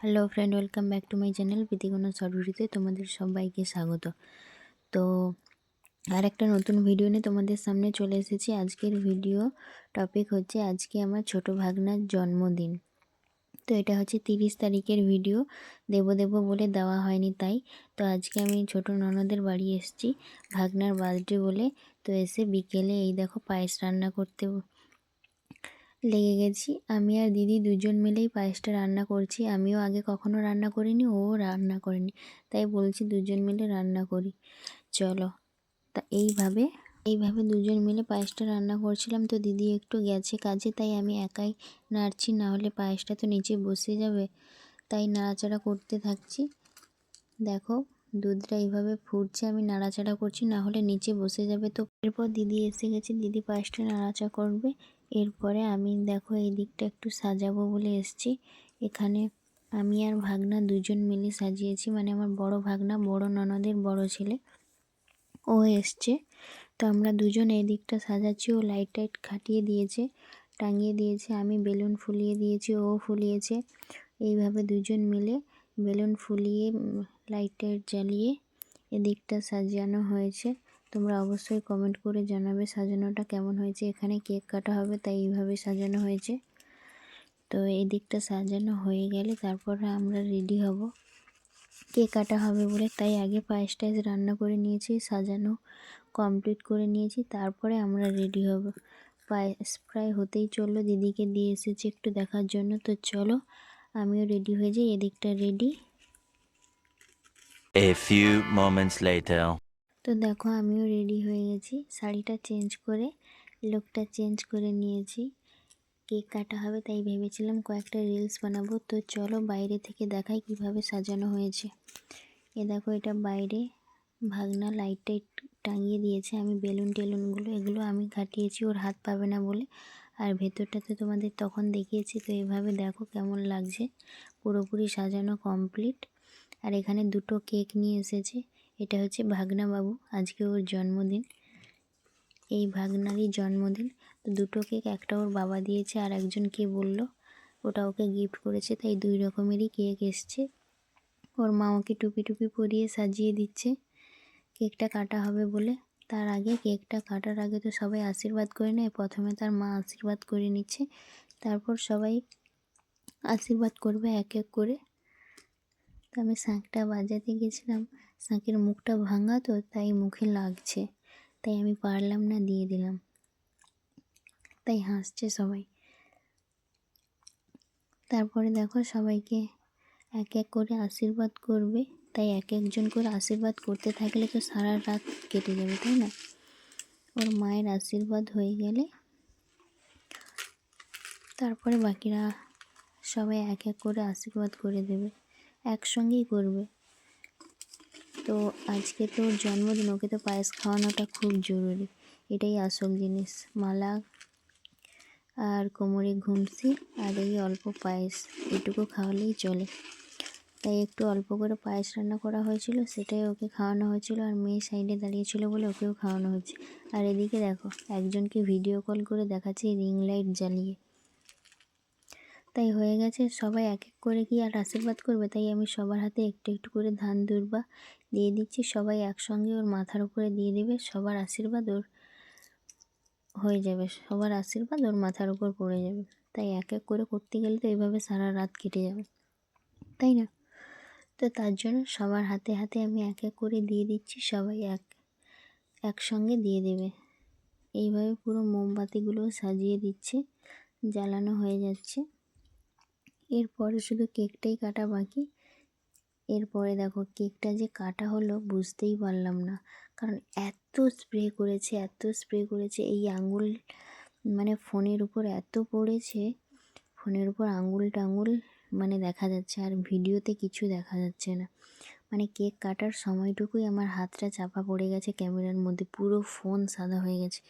Hello friend, welcome back to my channel Pritikona short তোমাদের সবাইকে স্বাগত। তো আর একটা নতুন ভিডিও নিয়ে তোমাদের সামনে চলে এসেছি। আজকের ভিডিও টপিক হচ্ছে আজকে আমার ছোট ভাগনার জন্মদিন। তো এটা হচ্ছে 30 তারিখের ভিডিও, দেবো বলে দেওয়া হয়নি তাই। তো আজকে আমি ছোট ননদের বাড়ি এসেছি ভাগনার বার্থডে বলে। তো এসে বিকেলে এই দেখো পায়েস রান্না করতে লেগে গেছি। আমি আর দিদি দুজন মিলেই পায়েসটা রান্না করছি। আমিও আগে কখনো রান্না করিনি, ও রান্না করেনি, তাই বলছি দুজন মিলে রান্না করি চলো। তা এইভাবে দুজন মিলে পায়েসটা রান্না করছিলাম। তো দিদি একটু গেছে কাজে, তাই আমি একাই নাড়ছি, না হলে পায়েসটা তো নিচে বসে যাবে, তাই নাড়াচাড়া করতে থাকছি। দেখো দুধটা এইভাবে ফুটছে, আমি নাড়াচাড়া করছি, না হলে নিচে বসে যাবে। তো এরপর দিদি এসে গেছে, দিদি পায়েসটা নাড়াচাড়া করবে। এরপরে আমি দেখো এই দিকটা একটু সাজাবো বলে এসেছি। এখানে আমি আর ভাগনা দুজন মিলে সাজিয়েছি, মানে আমার বড় ভাগনা, বড় ননদের বড় ছেলে, ও এসছে। তো আমরা দুজন এই দিকটা সাজাচ্ছি। ও লাইট টাইট খাটিয়ে দিয়েছে, টাঙিয়ে দিয়েছে, আমি বেলুন ফুলিয়ে দিয়েছি, ও ফুলিয়েছে। এইভাবে দুজন মিলে বেলুন ফুলিয়ে লাইট টাইট জ্বালিয়ে এদিকটা সাজানো হয়েছে। তোমরা অবশ্যই কমেন্ট করে জানাবে সাজানোটা কেমন হয়েছে। এখানে কেক কাটা হবে, তাই এইভাবে সাজানো হয়েছে। তো এই দিকটা সাজানো হয়ে গেলে তারপরে আমরা রেডি হব, কেক কাটা হবে বলে। তাই আগে পায়েস টায়েস রান্না করে নিয়েছি, সাজানো কমপ্লিট করে নিয়েছি, তারপরে আমরা রেডি হব। পায়েস প্রায় হতেই চললো, দিদিকে দিয়ে এসেছি একটু দেখার জন্য। তো চলো আমিও রেডি হয়ে যাই, এদিকটা ready. A few moments later. তো দেখো আমিও রেডি হয়ে গেছি, শাড়িটা চেঞ্জ করে লুকটা চেঞ্জ করে নিয়েছি। কেক কাটা হবে তাই ভেবেছিলাম কয়েকটা রিলস বানাবো। তো চলো বাইরে থেকে দেখাই কিভাবে সাজানো হয়েছে। এ দেখো এটা বাইরে ভাগনা লাইট টাইট টাঙিয়ে দিয়েছে, আমি বেলুন টেলুনগুলো এগুলো আমি কাটিয়েছি, ওর হাত পাবে না বলে। আর ভেতরটাতে তোমাদের তখন দেখিয়েছি। তো এইভাবে দেখো কেমন লাগছে, পুরোপুরি সাজানো কমপ্লিট। আর এখানে দুটো কেক নিয়ে এসেছে, এটা হচ্ছে ভাগনা বাবু, আজকে ওর জন্মদিন, এই ভাগনারই জন্মদিন। তো দুটো কেক, একটা ওর বাবা দিয়েছে আর একজনকে বলল ওটা ওকে গিফট করেছে, তাই দুই রকমেরই কেক এসছে। ওর মা ওকে টুপি টুপি পরিয়ে সাজিয়ে দিচ্ছে কেকটা কাটা হবে বলে। তার আগে কেকটা কাটার আগে তো সবাই আশীর্বাদ করে নেয়, প্রথমে তার মা আশীর্বাদ করে নিচ্ছে, তারপর সবাই আশীর্বাদ করবে এক এক করে। তো আমি শাঁখটা বাজাতে গেছিলাম, শাঁখের মুখটা ভাঙা, তো তাই মুখে লাগছে, তাই আমি পারলাম না, দিয়ে দিলাম, তাই হাসছে সবাই। তারপরে দেখো সবাইকে এক এক করে আশীর্বাদ করবে, তাই এক একজন করে আশীর্বাদ করতে থাকলে তো সারা রাত কেটে যাবে, তাই না? ওর মায়ের আশীর্বাদ হয়ে গেলে তারপরে বাকিরা সবাই এক এক করে আশীর্বাদ করে দেবে, একসঙ্গেই করবে। তো আজকে তো ওর জন্মদিন, ওকে তো পায়েস খাওয়ানোটা খুব জরুরি, এটাই আসল জিনিস। মালা আর কোমরে ঘুমসি আর এই অল্প পায়েস, এটুকু খাওয়ালেই চলে। তাই একটু অল্প করে পায়েস রান্না করা হয়েছিল, সেটাই ওকে খাওয়ানো হয়েছিল। আর মেয়ে সাইডে দাঁড়িয়েছিল বলে ওকেও খাওয়ানো হয়েছে। আর এদিকে দেখো একজনকে ভিডিও কল করে দেখাচ্ছে রিং লাইট জ্বালিয়ে। তাই হয়ে গেছে, সবাই এক এক করে কি আর আশীর্বাদ করবে, তাই আমি সবার হাতে একটু একটু করে ধান দুর্বা দিয়ে দিচ্ছি। সবাই একসঙ্গে ওর মাথার উপরে দিয়ে দেবে, সবার আশীর্বাদ ওর হয়ে যাবে, সবার আশীর্বাদ ওর মাথার উপর পড়ে যাবে। তাই এক এক করে করতে গেলে তো এইভাবে সারা রাত কেটে যাবে, তাই না? তো তার জন্য সবার হাতে হাতে আমি এক এক করে দিয়ে দিচ্ছি, সবাই একসঙ্গে দিয়ে দেবে। এইভাবে পুরো মোমবাতিগুলো সাজিয়ে দিচ্ছে, জ্বালানো হয়ে যাচ্ছে। এরপরে শুধু কেকটাই কাটা বাকি। এরপরে দেখো কেকটা যে কাটা হলো বুঝতেই পারলাম না, কারণ এত স্প্রে করেছে, এত স্প্রে করেছে, এই আঙুল মানে ফোনের উপর এত পড়েছে, ফোনের উপর আঙুল টাঙুল মানে দেখা যাচ্ছে, আর ভিডিওতে কিছু দেখা যাচ্ছে না। মানে কেক কাটার সময়টুকুই আমার হাতটা চাপা পড়ে গেছে ক্যামেরার মধ্যে, পুরো ফোন সাদা হয়ে গেছে।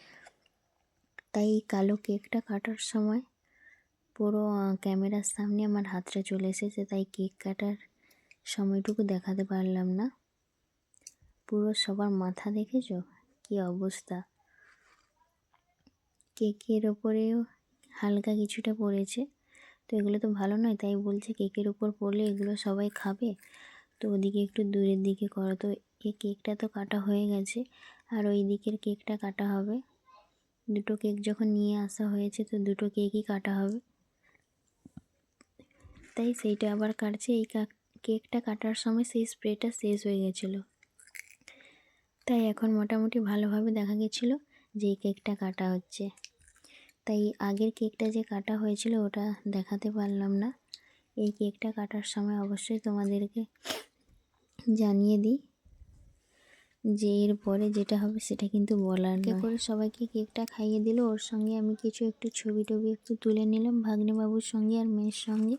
তাই এই কালো কেকটা কাটার সময় পুরো ক্যামেরার সামনে আমার হাতটা চলে এসেছে, তাই কেক কাটার সময়টুকু দেখাতে পারলাম না। পুরো সবার মাথা দেখেছো কি অবস্থা, কেকের ওপরেও হালকা কিছুটা পড়েছে। তো এগুলো তো ভালো নয়, তাই বলছে কেকের উপর পড়লে এগুলো সবাই খাবে, তো ওদিকে একটু দূরের দিকে করো। তো এই কেকটা তো কাটা হয়ে গেছে, আর ওই দিকের কেকটা কাটা হবে। দুটো কেক যখন নিয়ে আসা হয়েছে তো দুটো কেকই কাটা হবে, তাই সেইটা আবার কাটছে। এই কেকটা কাটার সময় সেই স্প্রেটা শেষ হয়ে গেছিলো, তাই এখন মোটামুটি ভালোভাবে দেখা গেছিলো যে এই কেকটা কাটা হচ্ছে। তাই আগের কেকটা যে কাটা হয়েছিল ওটা দেখাতে পারলাম না। এই কেকটা কাটার সময় অবশ্যই তোমাদেরকে জানিয়ে দিই যে এর পরে যেটা হবে সেটা কিন্তু বলার নয়। করে সবাইকে কেকটা খাইয়ে দিল, ওর সঙ্গে আমি কিছু একটু ছবি টবি একটু তুলে নিলাম ভাগ্নেবাবুর সঙ্গে আর মেয়ের সঙ্গে।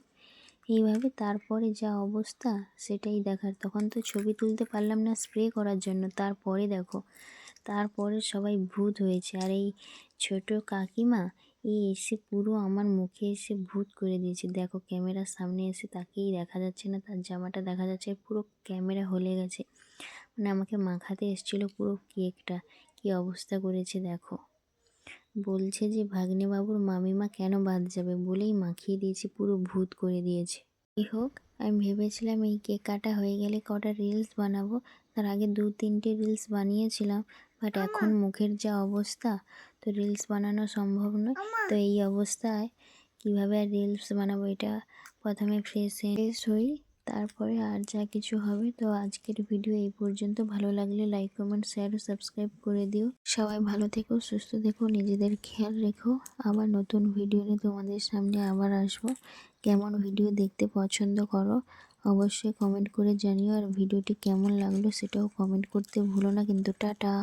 এইভাবে তারপরে যা অবস্থা সেটাই দেখার। তখন তো ছবি তুলতে পারলাম না স্প্রে করার জন্য, তারপরে দেখো তারপরে সবাই ভূত হয়েছে। আর এই ছোট কাকিমা এসে পুরো আমার মুখে এসে ভূত করে দিয়েছে। দেখো ক্যামেরার সামনে এসে তাকেই দেখা যাচ্ছে না, তার জামাটা দেখা যাচ্ছে, পুরো ক্যামেরা হলে গেছে। মানে আমাকে মাখাতে এসেছিলো পুরো কেকটা, কি অবস্থা করেছে দেখো। বলছে যে ভাগ্নেবাবুর মামিমা কেন বাদ যাবে বলেই মাখিয়ে দিয়েছে, পুরো ভূত করে দিয়েছে। যাই হোক, আমি ভেবেছিলাম এই কেক কাটা হয়ে গেলে কটা রিলস বানাবো, তার আগে 2-3টে রিলস বানিয়েছিলাম, বাট এখন মুখের যা অবস্থা তো রিলস বানানো সম্ভব নয়। তো এই অবস্থায় কিভাবে আর রিলস বানাবো, এটা প্রথমে ফ্রেশ হই, তারপরে আর যা কিছু হবে। তো আজকের ভিডিও এই পর্যন্ত। ভালো লাগলে লাইক কমেন্ট শেয়ার ও সাবস্ক্রাইব করে দিও। সবাই ভালো থেকো, সুস্থ থেকো, নিজেদের খেয়াল রেখো। আবার নতুন ভিডিও নিয়ে তোমাদের সামনে আবার আসবো। কেমন ভিডিও দেখতে পছন্দ করো অবশ্যই কমেন্ট করে জানিও, আর ভিডিওটি কেমন লাগলো সেটাও কমেন্ট করতে ভুলো না কিন্তু। টাটা।